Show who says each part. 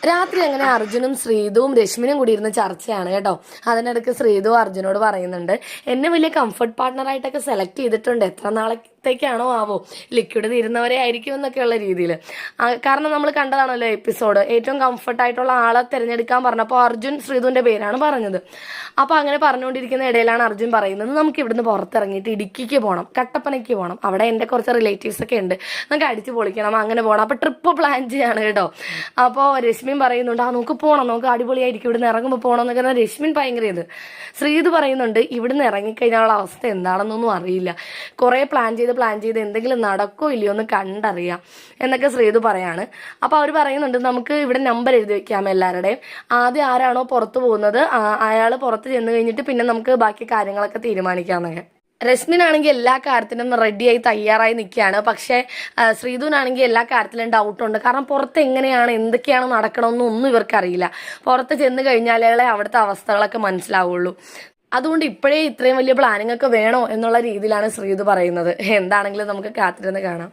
Speaker 1: രാത്രി അങ്ങനെ അർജുനും ശ്രീതുവും രശ്മിനും കൂടി ഇരുന്ന് ചർച്ചയാണ് കേട്ടോ. അതിനിടയ്ക്ക് ശ്രീതു അർജുനോട് പറയുന്നുണ്ട്, എന്നെ വലിയ കംഫർട്ട് പാർട്ട്ണറായിട്ടൊക്കെ സെലക്ട് ചെയ്തിട്ടുണ്ട്, എത്ര നാളത്തേക്കാണോ ആവോ, ലിക്വിഡ് തീരുന്നവരെ ആയിരിക്കും എന്നൊക്കെയുള്ള രീതിയിൽ. കാരണം നമ്മൾ കണ്ടതാണല്ലോ എപ്പിസോഡ്, ഏറ്റവും കംഫർട്ടായിട്ടുള്ള ആളെ തിരഞ്ഞെടുക്കാൻ പറഞ്ഞപ്പോൾ അർജുൻ ശ്രീതുവിൻ്റെ പേരാണ് പറഞ്ഞത്. അപ്പോൾ അങ്ങനെ പറഞ്ഞുകൊണ്ടിരിക്കുന്ന ഇടയിലാണ് അർജുൻ പറയുന്നത്, നമുക്ക് ഇവിടുന്ന് പുറത്തിറങ്ങിയിട്ട് ഇടുക്കിക്ക് പോകണം, കട്ടപ്പനയ്ക്ക് പോകണം, അവിടെ എൻ്റെ കുറച്ച് റിലേറ്റീവ്സ് ഒക്കെ ഉണ്ട്, നമുക്ക് അടിച്ച് പൊളിക്കണം, അങ്ങനെ പോകണം, അപ്പോൾ ട്രിപ്പ് പ്ലാൻ ചെയ്യാണ് കേട്ടോ. അപ്പോൾ രശ്മിൻ പറയുന്നുണ്ട്, നമുക്ക് പോകണം, നമുക്ക് അടിപൊളിയായിരിക്കും, ഇവിടുന്ന് ഇറങ്ങുമ്പോൾ പോകണം എന്നൊക്കെ പറഞ്ഞാൽ രശ്മിൻ ഭയങ്കര ഇത്. ശ്രീതു പറയുന്നുണ്ട്, ഇവിടുന്ന് ഇറങ്ങിക്കഴിഞ്ഞാലുള്ള അവസ്ഥ എന്താണെന്നൊന്നും അറിയില്ല, കുറേ പ്ലാൻ ചെയ്ത് എന്തെങ്കിലും നടക്കോ ഇല്ലയോ എന്ന് കണ്ടറിയാം എന്നൊക്കെ ശ്രീതു പറയാണ്. അപ്പോൾ അവർ പറയുന്നുണ്ട്, നമുക്ക് ഇവിടെ നമ്പർ എഴുതി വെക്കാം എല്ലാവരുടെയും, ആദ്യം ആരാണോ പുറത്ത് പോകുന്നത് അയാൾ പുറത്ത് ചെന്ന് കഴിഞ്ഞിട്ട് പിന്നെ നമുക്ക് ബാക്കി കാര്യങ്ങളൊക്കെ തീരുമാനിക്കാമെന്നൊക്കെ. രശ്മിനാണെങ്കിൽ എല്ലാ കാര്യത്തിനും റെഡിയായി തയ്യാറായി നിൽക്കുകയാണ്. പക്ഷേ ശ്രീധുവിനാണെങ്കിൽ എല്ലാ കാര്യത്തിലും ഡൗട്ടുണ്ട്. കാരണം പുറത്ത് എങ്ങനെയാണ് എന്തൊക്കെയാണ് നടക്കണമെന്നൊന്നും ഇവർക്കറിയില്ല. പുറത്ത് ചെന്ന് കഴിഞ്ഞാലേ അവിടുത്തെ അവസ്ഥകളൊക്കെ മനസ്സിലാവുള്ളൂ. അതുകൊണ്ട് ഇപ്പോഴേ ഇത്രയും വലിയ പ്ലാനിങ് ഒക്കെ വേണോ എന്നുള്ള രീതിയിലാണ് ശ്രീധു പറയുന്നത്. എന്താണെങ്കിലും നമുക്ക് കാത്തിരുന്ന് കാണാം.